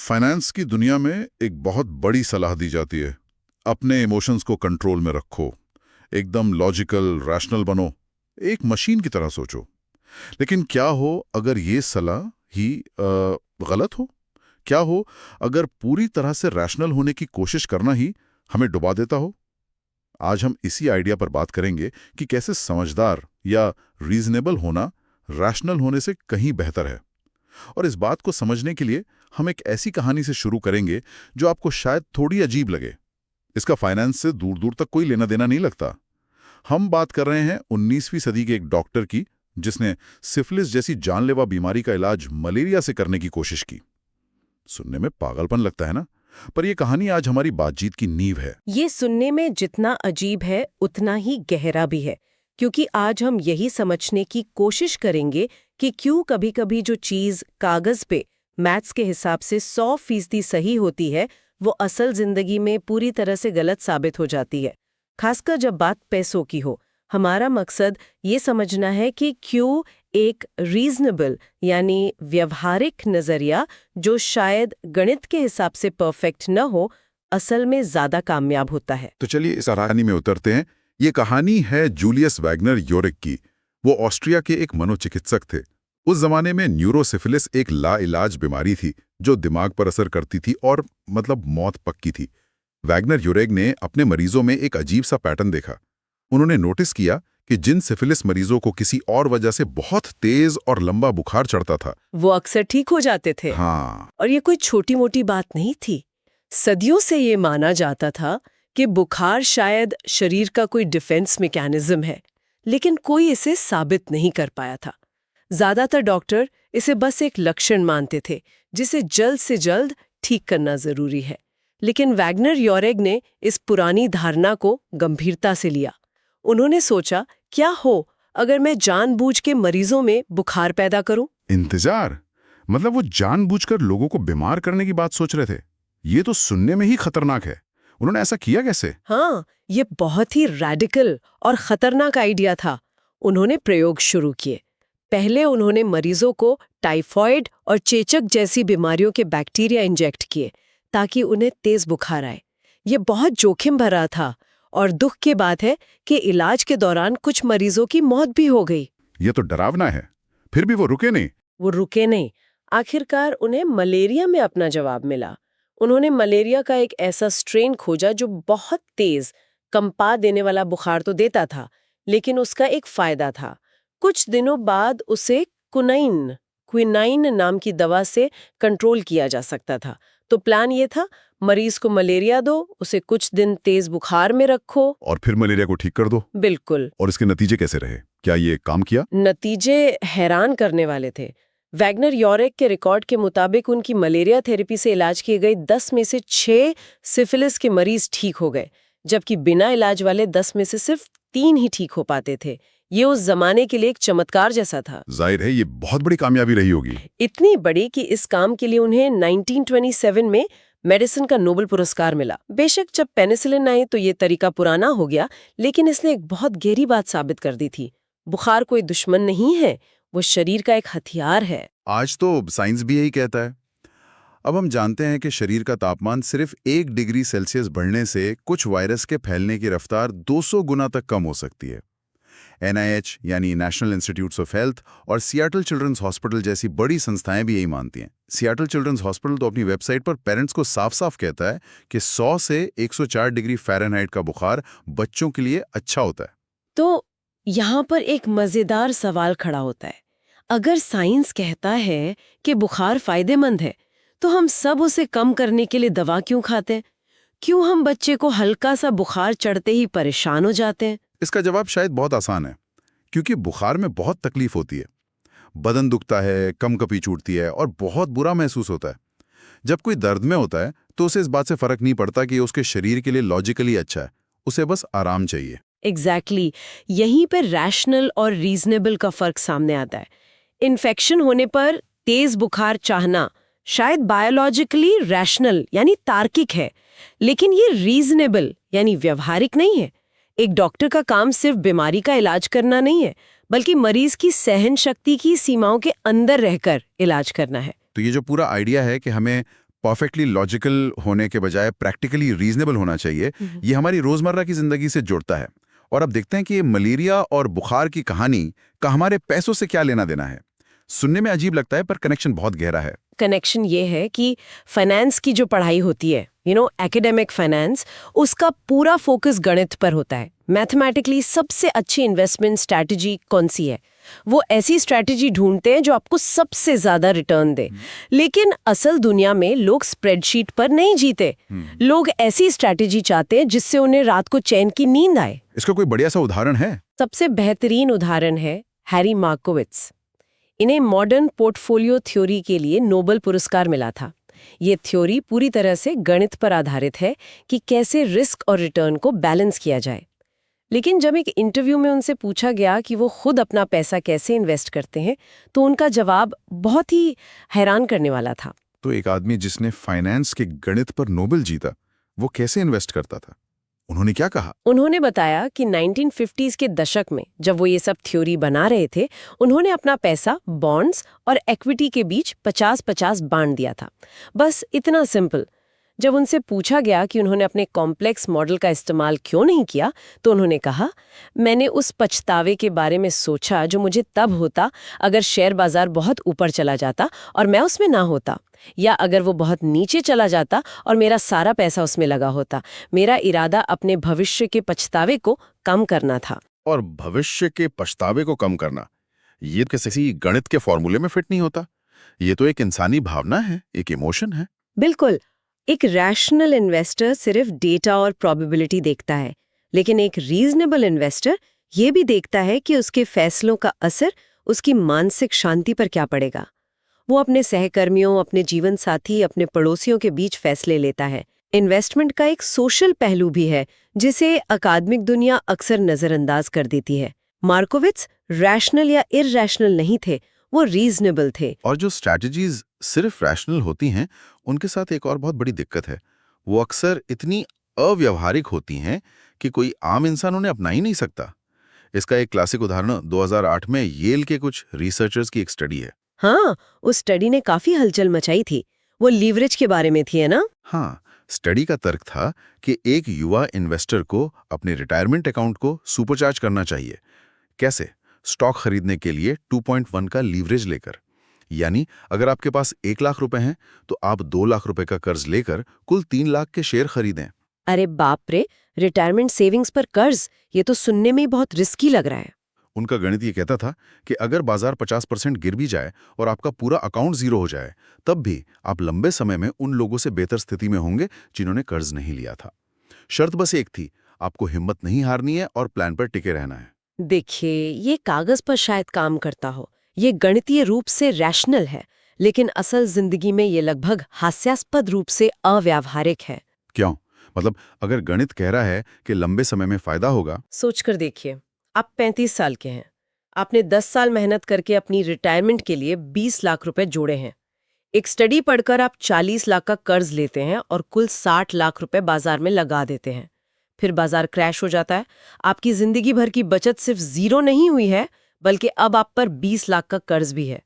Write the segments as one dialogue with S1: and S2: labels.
S1: Finance की दुनिया में एक बहुत बड़ी सलाह दी जाती है। अपने इमोशंस को कंट्रोल में रखो, एकदम लॉजिकल रैशनल बनो, एक मशीन की तरह सोचो। लेकिन क्या हो अगर ये सलाह ही गलत हो? क्या हो अगर पूरी तरह से रैशनल होने की कोशिश करना ही हमें डुबा देता हो? आज हम इसी आइडिया पर बात करेंगे कि कैसे समझदार या रीजनेबल होना रैशनल होने से कहीं बेहतर है। और इस बात को समझने के लिए हम एक ऐसी कहानी से शुरू करेंगे जो आपको शायद थोड़ी अजीब लगे। इसका फाइनेंस से दूर दूर तक कोई लेना देना नहीं लगता। हम बात कर रहे हैं 19वीं सदी के एक डॉक्टर की, जिसने सिफिलिस जैसी जानलेवा बीमारी का इलाज मलेरिया से करने की कोशिश की। सुनने में पागलपन लगता है ना, पर यह कहानी आज हमारी बातचीत की नींव है।
S2: ये सुनने में जितना अजीब है उतना ही गहरा भी है, क्योंकि आज हम यही समझने की कोशिश करेंगे कि क्यों कभी-कभी जो चीज कागज पे मैथ्स के हिसाब से 100% सही होती है, वो असल जिंदगी में पूरी तरह से गलत साबित हो जाती है। खासकर जब बात पैसों की हो। हमारा मकसद ये समझना है कि क्यों एक रीजनेबल यानी व्यवहारिक नजरिया, जो शायद गणित के हिसाब से परफेक्ट न हो, असल में ज्यादा कामयाब होता है।
S1: तो चलिए इस कहानी में उतरते हैं। ये कहानी है जूलियस वैगनर योरिक की। वो ऑस्ट्रिया के एक मनोचिकित्सक थे। उस जमाने में न्यूरोसिफिलिस एक लाइलाज बीमारी थी जो दिमाग पर असर करती थी और मौत पक्की थी। वैगनर योरेग ने अपने मरीजों में एक अजीब सा पैटर्न देखा। उन्होंने नोटिस किया कि जिन सिफिलिस मरीजों को किसी और वजह से बहुत तेज और लंबा बुखार चढ़ता था,
S2: वो अक्सर ठीक हो जाते थे।
S1: हाँ,
S2: और ये कोई छोटी मोटी बात नहीं थी। सदियों से ये माना जाता था कि बुखार शायद शरीर का कोई डिफेंस मैकेनिज्म है, लेकिन कोई इसे साबित नहीं कर पाया था। ज्यादातर डॉक्टर इसे बस एक लक्षण मानते थे जिसे जल्द से जल्द ठीक करना जरूरी है। लेकिन वैगनर योरेग ने इस पुरानी धारणा को गंभीरता से लिया। उन्होंने सोचा, क्या हो अगर मैं जानबूझ के मरीजों में बुखार पैदा करूं?
S1: इंतजार मतलब वो जानबूझकर लोगों को बीमार करने की बात सोच रहे थे। ये तो सुनने में ही खतरनाक है। उन्होंने ऐसा किया कैसे?
S2: हाँ, ये बहुत ही रैडिकल और खतरनाक आइडिया था। उन्होंने प्रयोग शुरू किए। पहले उन्होंने मरीजों को टाइफॉइड और चेचक जैसी बीमारियों के बैक्टीरिया इंजेक्ट किए ताकि उन्हें तेज बुखार आए। ये बहुत जोखिम भरा था और दुख की बात है कि इलाज के दौरान कुछ मरीजों की मौत भी हो गई।
S1: ये तो डरावना है। फिर भी वो रुके नहीं।
S2: वो रुके नहीं। आखिरकार उन्हें मलेरिया में अपना जवाब मिला। उन्होंने मलेरिया का एक ऐसा स्ट्रेन खोजा जो बहुत तेज, कंपा देने वाला बुखार तो देता था, लेकिन उसका एक फायदा था। कुछ दिनों बाद उसे क्विनाइन नाम की दवा से कंट्रोल किया जा सकता था। तो प्लान ये था, मरीज को मलेरिया दो, उसे कुछ दिन तेज बुखार में रखो
S1: और फिर मलेरिया को ठीक कर दो।
S2: बिल्कुल।
S1: और इसके नतीजे कैसे रहे? क्या ये काम किया?
S2: नतीजे हैरान करने वाले थे। वैगनर योरेग के रिकॉर्ड के मुताबिक उनकी मलेरिया थेरेपी से इलाज किए गए 10 में से 6 सिफिलिस के मरीज ठीक हो गए, जबकि बिना इलाज वाले 10 में से सिर्फ 3 ही ठीक हो पाते थे। ये उस जमाने के लिए एक चमत्कार जैसा था।
S1: जाहिर है ये बहुत बड़ी कामयाबी रही होगी।
S2: इतनी बड़ी कि इस काम के लिए उन्हें 1927 में मेडिसिन का नोबेल पुरस्कार मिला। बेशक जब पेनिसिलिन आई तो ये तरीका पुराना हो गया, लेकिन इसने एक बहुत गहरी बात साबित कर दी थी। बुखार कोई दुश्मन नहीं है, वो शरीर का एक हथियार है।
S1: आज तो साइंस भी यही कहता है। अब हम जानते हैं कि शरीर का तापमान सिर्फ 1 डिग्री सेल्सियस बढ़ने से कुछ वायरस के फैलने की रफ्तार 200 गुना तक कम हो सकती है। NIH यानी नेशनल इंस्टीट्यूट्स ऑफ हेल्थ और सियाटल चिल्ड्रंस हॉस्पिटल जैसी बड़ी संस्थाएं भी यही मानती हैं। सियाटल चिल्ड्रंस हॉस्पिटल तो अपनी वेबसाइट पर पेरेंट्स को साफ-साफ कहता है कि 100 से 104 डिग्री फ़ारेनहाइट का बुखार बच्चों के लिए अच्छा होता है।
S2: तो यहाँ पर एक मजेदार सवाल खड़ा होता है। अगर साइंस कहता है कि बुखार फायदेमंद है, तो हम सब उसे कम करने के लिए दवा क्यों खाते हैं? क्यों हम बच्चे को हल्का सा बुखार चढ़ते ही परेशान हो जाते हैं?
S1: इसका जवाब शायद बहुत आसान है, क्योंकि बुखार में बहुत तकलीफ होती है। बदन दुखता है, कंपकपी छूटती है और बहुत बुरा महसूस होता है। जब कोई दर्द में होता है तो उसे इस बात से फर्क नहीं पड़ता कि उसके शरीर के लिए लॉजिकली अच्छा है, उसे बस आराम चाहिए।
S2: एग्जैक्टली। यहीं पर रैशनल और रीजनेबल का फर्क सामने आता है। इन्फेक्शन होने पर तेज बुखार चाहना शायद बायोलॉजिकली रैशनल यानी तार्किक है, लेकिन ये रीजनेबल यानी व्यवहारिक नहीं है। एक डॉक्टर का काम सिर्फ बीमारी का इलाज करना नहीं है, बल्कि मरीज की सहन शक्ति की सीमाओं के अंदर रहकर इलाज करना है।
S1: तो ये जो पूरा आइडिया है कि हमें
S3: परफेक्टली लॉजिकल होने के बजाय प्रैक्टिकली रीजनेबल होना चाहिए, ये हमारी रोजमर्रा की जिंदगी से जुड़ता है। और अब देखते हैं कि ये मलेरिया और बुखार की कहानी का हमारे पैसों से क्या लेना देना है। सुनने में अजीब लगता है पर कनेक्शन बहुत गहरा है।
S2: कनेक्शन ये है कि फाइनेंस की जो पढ़ाई होती है, एकेडमिक फाइनेंस, उसका पूरा फोकस गणित पर होता है। मैथमेटिकली सबसे अच्छी इन्वेस्टमेंट स्ट्रैटेजी कौन सी है? वो ऐसी स्ट्रैटेजी ढूंढते हैं जो आपको सबसे ज्यादा रिटर्न दे। लेकिन असल दुनिया में लोग स्प्रेडशीट पर नहीं जीते। लोग ऐसी स्ट्रैटेजी चाहते हैं जिससे उन्हें रात को चैन की नींद आए।
S3: इसका कोई बढ़िया सा उदाहरण है?
S2: सबसे बेहतरीन उदाहरण है हैरी मार्कोविट्स। इन्हें मॉडर्न पोर्टफोलियो थ्योरी के लिए नोबेल पुरस्कार मिला था। ये थ्योरी पूरी तरह से गणित पर आधारित है कि कैसे रिस्क और रिटर्न को बैलेंस किया जाए। लेकिन जब एक इंटरव्यू में उनसे पूछा गया कि वो खुद अपना पैसा कैसे इन्वेस्ट करते हैं, तो उनका जवाब बहुत ही हैरान करने वाला था।
S3: तो एक आदमी जिसने फाइनेंस के गणित पर नोबेल जीता, वो कैसे इन्वेस्ट करता था? उन्होंने क्या कहा?
S2: उन्होंने बताया कि 1950s के दशक में जब वो ये सब थ्योरी बना रहे थे, उन्होंने अपना पैसा बॉन्ड्स और इक्विटी के बीच 50-50 बांट दिया था। बस इतना सिंपल। जब उनसे पूछा गया कि उन्होंने अपने कॉम्प्लेक्स मॉडल का इस्तेमाल क्यों नहीं किया, तो उन्होंने कहा, मैंने उस पछतावे के बारे में सोचा जो मुझे तब होता अगर शेयर बाजार बहुत ऊपर चला जाता और मैं उसमें ना होता, या अगर वो बहुत नीचे चला जाता और मेरा सारा पैसा उसमें लगा होता। मेरा इरादा अपने भविष्य के पछतावे को कम करना था।
S3: और भविष्य के पछतावे को कम करना, ये किसी गणित के फॉर्मूले में फिट नहीं होता। ये तो एक इंसानी भावना है, एक इमोशन है।
S2: बिल्कुल। एक रैशनल इन्वेस्टर सिर्फ डेटा और प्रोबेबिलिटी देखता है, लेकिन एक रीजनेबल इन्वेस्टर ये भी देखता है कि उसके फैसलों का असर उसकी मानसिक शांति पर क्या पड़ेगा। वो अपने सहकर्मियों, अपने जीवन साथी, अपने पड़ोसियों के बीच फैसले लेता है। इन्वेस्टमेंट का एक सोशल पहलू भी है जिसे अकादमिक दुनिया अक्सर नजरअंदाज कर देती है। मार्कोविट्स रैशनल या इररैशनल नहीं थे, वो रीजनेबल थे।
S3: और जो स्ट्रैटेजीज सिर्फ रैशनल होती हैं, उनके साथ एक और बहुत बड़ी दिक्कत है। वो अक्सर इतनी अव्यावहारिक होती हैं कि कोई आम इंसान उन्हें अपना ही नहीं सकता। इसका एक क्लासिक उदाहरण 2008 में येल के कुछ रिसर्चर्स की एक स्टडी है।
S2: हाँ, उस स्टडी ने काफी हलचल मचाई थी। वो लीवरेज के बारे में थी, है ना?
S3: हाँ, स्टडी का तर्क था कि एक युवा इन्वेस्टर को अपने रिटायरमेंट अकाउंट को सुपरचार्ज करना चाहिए। कैसे? स्टॉक खरीदने के लिए 2.1 का लीवरेज लेकर। यानी अगर आपके पास 1 लाख रुपए हैं तो आप 2 लाख रुपए का कर्ज लेकर कुल 3 लाख के शेयर खरीदें।
S2: अरे बाप रे, रिटायरमेंट सेविंग्स पर कर्ज, ये तो सुनने में ही बहुत रिस्की लग रहा है।
S3: उनका गणित ये कहता था कि अगर बाजार 50% गिर भी जाए और आपका पूरा अकाउंट जीरो हो जाए, तब भी आप लंबे समय में उन लोगों से बेहतर स्थिति में होंगे जिन्होंने कर्ज नहीं लिया था। शर्त बस एक थी, आपको हिम्मत नहीं हारनी है और प्लान पर टिके रहना है।
S2: देखिए, ये कागज पर शायद काम करता हो, ये गणितीय रूप से रैशनल है, लेकिन असल जिंदगी में ये लगभग हास्यास्पद रूप से अव्यावहारिक है।
S3: क्यों? मतलब अगर गणित कह रहा है कि लंबे समय में फायदा होगा।
S2: सोचकर देखिए, आप 35 साल के हैं, आपने 10 साल मेहनत करके अपनी रिटायरमेंट के लिए 20 लाख रुपए जोड़े हैं। एक स्टडी पढ़कर आप 40 लाख का कर्ज लेते हैं और कुल 60 लाख रुपए बाजार में लगा देते हैं। फिर बाजार क्रैश हो जाता है। आपकी जिंदगी भर की बचत सिर्फ जीरो नहीं हुई है, बल्कि अब आप पर 20 लाख का कर्ज भी है।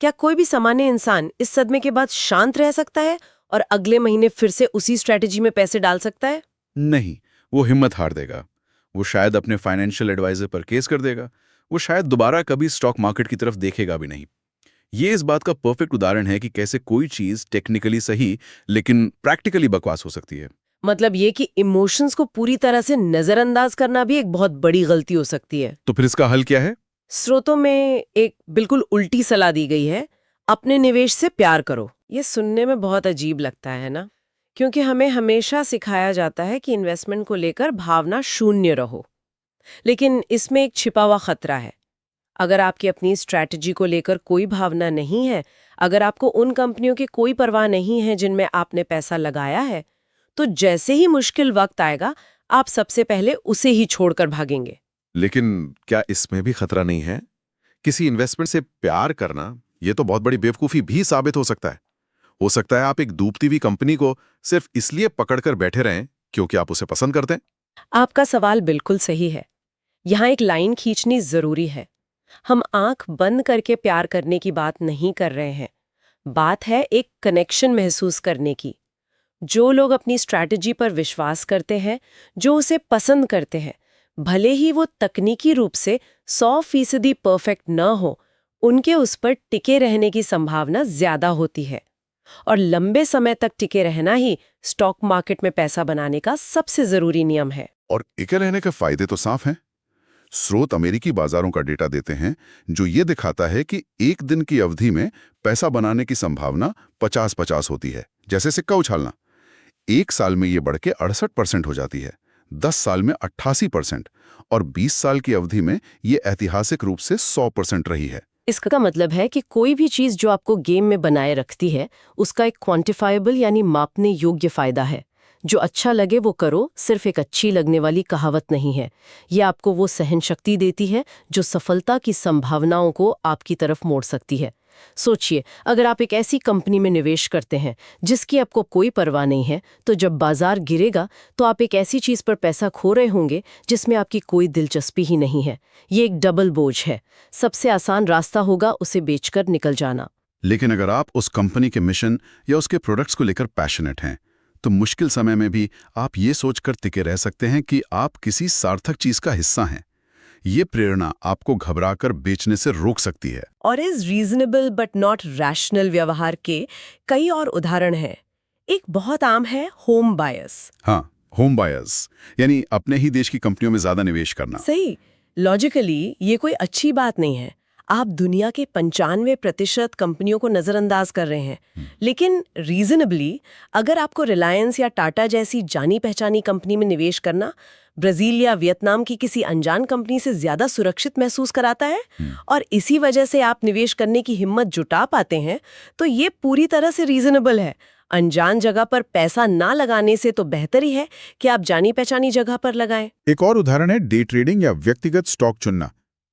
S2: क्या कोई भी सामान्य इंसान इस सदमे के बाद शांत रह सकता है और अगले महीने फिर से उसी स्ट्रैटेजी में पैसे डाल सकता है?
S3: नहीं, वो हिम्मत हार देगा। वो शायद अपने फाइनेंशियल एडवाइजर पर केस कर देगा। वो शायद दोबारा कभी स्टॉक मार्केट की तरफ देखेगा भी नहीं। ये इस बात का परफेक्ट उदाहरण है कि कैसे कोई चीज टेक्निकली सही लेकिन प्रैक्टिकली बकवास हो सकती है।
S2: मतलब ये कि इमोशंस को पूरी तरह से नजरअंदाज करना भी एक बहुत बड़ी गलती हो सकती है।
S3: तो फिर इसका हल क्या है?
S2: स्रोतों में एक बिल्कुल उल्टी सलाह दी गई है, अपने निवेश से प्यार करो। ये सुनने में बहुत अजीब लगता है ना, क्योंकि हमें हमेशा सिखाया जाता है कि इन्वेस्टमेंट को लेकर भावना शून्य रहो। लेकिन इसमें एक छिपा हुआ खतरा है। अगर आपकी अपनी स्ट्रैटेजी को लेकर कोई भावना नहीं है, अगर आपको उन कंपनियों की कोई परवाह नहीं है जिनमें आपने पैसा लगाया है, तो जैसे ही मुश्किल वक्त आएगा, आप सबसे पहले उसे ही छोड़कर भागेंगे।
S3: लेकिन क्या इसमें भी खतरा नहीं है? किसी इन्वेस्टमेंट से प्यार करना, ये तो बहुत बड़ी बेवकूफी भी साबित हो सकता है। हो सकता है आप एक डूबती हुई कंपनी को सिर्फ इसलिए पकड़कर बैठे रहें क्योंकि आप उसे पसंद करते हैं।
S2: आपका सवाल बिल्कुल सही है। यहाँ एक लाइन खींचनी जरूरी है। हम आंख बंद करके प्यार करने की बात नहीं कर रहे हैं। बात है एक कनेक्शन महसूस करने की। जो लोग अपनी स्ट्रैटेजी पर विश्वास करते हैं, जो उसे पसंद करते हैं, भले ही वो तकनीकी रूप से 100% परफेक्ट न हो, उनके उस पर टिके रहने की संभावना ज्यादा होती है। और लंबे समय तक टिके रहना ही स्टॉक मार्केट में पैसा बनाने का सबसे जरूरी नियम है।
S3: और टिके रहने के फायदे तो साफ हैं। स्रोत अमेरिकी बाजारों का डेटा देते हैं जो ये दिखाता है कि एक दिन की अवधि में पैसा बनाने की संभावना 50-50 होती है, जैसे सिक्का उछालना। 1 साल में ये बढ़ के 68% हो जाती है, 10 साल में 88% और 20 साल की अवधि में ये ऐतिहासिक रूप से 100% रही है।
S2: इसका मतलब है कि कोई भी चीज जो आपको गेम में बनाए रखती है, उसका एक क्वांटिफाइबल यानी मापने योग्य फायदा है। जो अच्छा लगे वो करो सिर्फ एक अच्छी लगने वाली कहावत नहीं है। ये आपको वो सहन शक्ति देती है जो सफलता की संभावनाओं को आपकी तरफ मोड़ सकती है। सोचिए, अगर आप एक ऐसी कंपनी में निवेश करते हैं जिसकी आपको कोई परवाह नहीं है, तो जब बाजार गिरेगा तो आप एक ऐसी चीज पर पैसा खो रहे होंगे जिसमें आपकी कोई दिलचस्पी ही नहीं है। ये एक डबल बोझ है। सबसे आसान रास्ता होगा उसे बेचकर निकल जाना।
S3: लेकिन अगर आप उस कंपनी के मिशन या उसके प्रोडक्ट्स को लेकर पैशनेट हैं, तो मुश्किल समय में भी आप ये सोचकर टिके रह सकते हैं कि आप किसी सार्थक चीज का हिस्सा हैं। ये प्रेरणा आपको घबराकर बेचने से रोक सकती है।
S2: और इस रीजनेबल बट नॉट रैशनल व्यवहार के कई और उदाहरण हैं। एक बहुत आम है होम बायर्स।
S3: हाँ, होम बायर्स यानी अपने ही देश की कंपनियों में ज्यादा निवेश करना।
S2: सही। लॉजिकली ये कोई अच्छी बात नहीं है। आप दुनिया के 95% कंपनियों को नजरअंदाज कर रहे हैं। लेकिन रीजनेबली, अगर आपको रिलायंस या टाटा जैसी जानी पहचानी कंपनी में निवेश करना ब्राजील या वियतनाम की किसी अनजान कंपनी से ज्यादा सुरक्षित महसूस कराता है, और इसी वजह से आप निवेश करने की हिम्मत जुटा पाते हैं, तो ये पूरी तरह से रीजनेबल है। अनजान जगह पर पैसा ना लगाने से तो बेहतर ही है कि आप जानी पहचानी जगह पर लगाएं।
S4: एक और उदाहरण है डे ट्रेडिंग या व्यक्तिगत स्टॉक चुनना।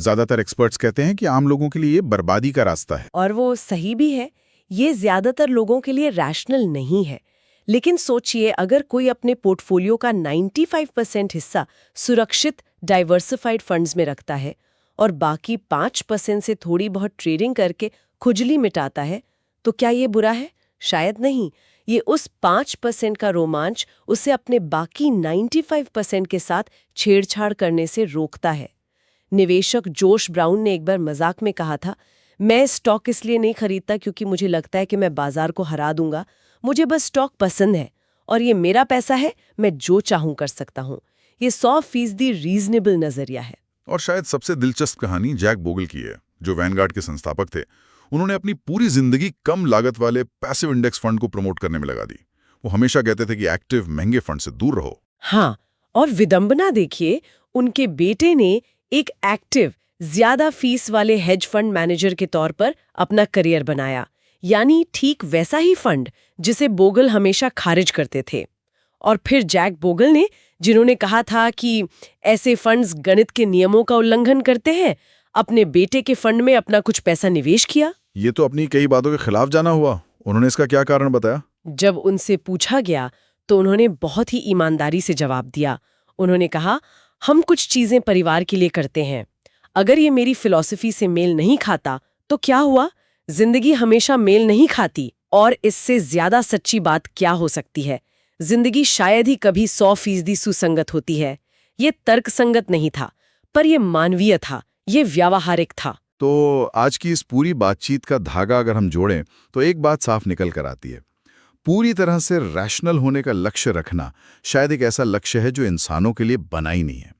S4: ज्यादातर एक्सपर्ट्स कहते हैं कि आम लोगों के लिए ये बर्बादी का रास्ता है।
S2: और वो सही भी है। ये ज्यादातर लोगों के लिए रैशनल नहीं है। लेकिन सोचिए, अगर कोई अपने पोर्टफोलियो का 95% हिस्सा सुरक्षित डाइवर्सिफाइड फंड्स में रखता है और बाकी 5% से थोड़ी बहुत ट्रेडिंग करके खुजली मिटाता है, तो क्या ये बुरा है? शायद नहीं। ये उस 5% का रोमांच उसे अपने बाकी 95% के साथ छेड़छाड़ करने से रोकता है। निवेशक जोश ब्राउन ने एक बार मजाक में कहा था, मैं स्टॉक इसलिए नहीं खरीदता क्योंकि मुझे लगता है कि मैं बाजार को हरा दूंगा। मुझे बस स्टॉक पसंद है और ये मेरा पैसा है, मैं जो चाहूं कर सकता हूं। ये 100% रीजनेबल नजरिया है।
S1: और शायद सबसे दिलचस्प कहानी जैक बोगल की है, जो वैनगार्ड के संस्थापक थे। उन्होंने अपनी पूरी जिंदगी कम लागत वाले पैसिव इंडेक्स फंड को प्रमोट करने में लगा दी। वो हमेशा कहते थे कि एक्टिव महंगे फंड से दूर रहो।
S2: हाँ, और विडंबना देखिए, उनके बेटे ने एक एक्टिव ज्यादा फीस वाले हेज फंड मैनेजर के तौर पर अपना करियर बनाया। यानी ठीक वैसा ही फंड जिसे बोगल हमेशा खारिज करते थे। और फिर जैक बोगल ने, जिन्होंने कहा था कि ऐसे फंड्स गणित के नियमों का उल्लंघन करते हैं, अपने बेटे के फंड में अपना कुछ पैसा निवेश किया।
S1: ये तो अपनी कई बातों के खिलाफ जाना हुआ। उन्होंने इसका क्या कारण बताया?
S2: जब उनसे पूछा गया तो उन्होंने बहुत ही ईमानदारी से जवाब दिया। उन्होंने कहा, हम कुछ चीजें परिवार के लिए करते हैं। अगर ये मेरी फिलॉसफी से मेल नहीं खाता तो क्या हुआ? जिंदगी हमेशा मेल नहीं खाती। और इससे ज्यादा सच्ची बात क्या हो सकती है? जिंदगी शायद ही कभी 100% सुसंगत होती है। ये तर्कसंगत नहीं था, पर ये मानवीय था, ये व्यावहारिक था।
S3: तो आज की इस पूरी बातचीत का धागा अगर हम जोड़ें तो एक बात साफ निकल कर आती है। पूरी तरह से रैशनल होने का लक्ष्य रखना शायद एक ऐसा लक्ष्य है जो इंसानों के लिए बना ही नहीं है।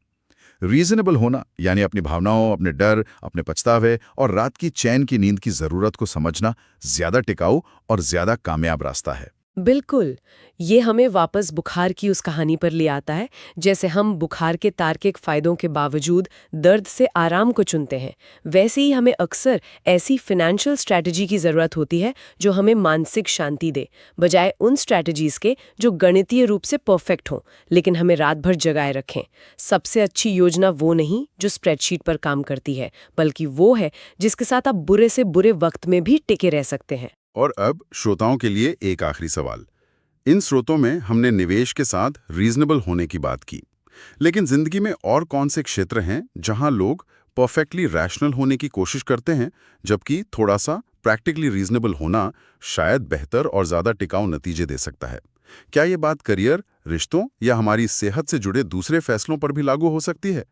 S3: रीजनेबल होना यानी अपनी भावनाओं, अपने डर, अपने पछतावे और रात की चैन की नींद की जरूरत को समझना ज्यादा टिकाऊ और ज्यादा कामयाब रास्ता है।
S2: बिल्कुल। ये हमें वापस बुखार की उस कहानी पर ले आता है। जैसे हम बुखार के तार्किक फायदों के बावजूद दर्द से आराम को चुनते हैं, वैसे ही हमें अक्सर ऐसी फाइनेंशियल स्ट्रैटेजी की ज़रूरत होती है जो हमें मानसिक शांति दे, बजाय उन स्ट्रैटेजीज़ के जो गणितीय रूप से परफेक्ट हों लेकिन हमें रात भर जगाए रखें। सबसे अच्छी योजना वो नहीं जो स्प्रेडशीट पर काम करती है, बल्कि वो है जिसके साथ आप बुरे से बुरे वक्त में भी टिके रह सकते हैं।
S3: और अब श्रोताओं के लिए एक आखिरी सवाल। इन स्रोतों में हमने निवेश के साथ रीजनेबल होने की बात की, लेकिन जिंदगी में और कौन से क्षेत्र हैं जहां लोग परफेक्टली रैशनल होने की कोशिश करते हैं जबकि थोड़ा सा प्रैक्टिकली रीजनेबल होना शायद बेहतर और ज़्यादा टिकाऊ नतीजे दे सकता है। क्या ये बात करियर, रिश्तों या हमारी सेहत से जुड़े दूसरे फैसलों पर भी लागू हो सकती है?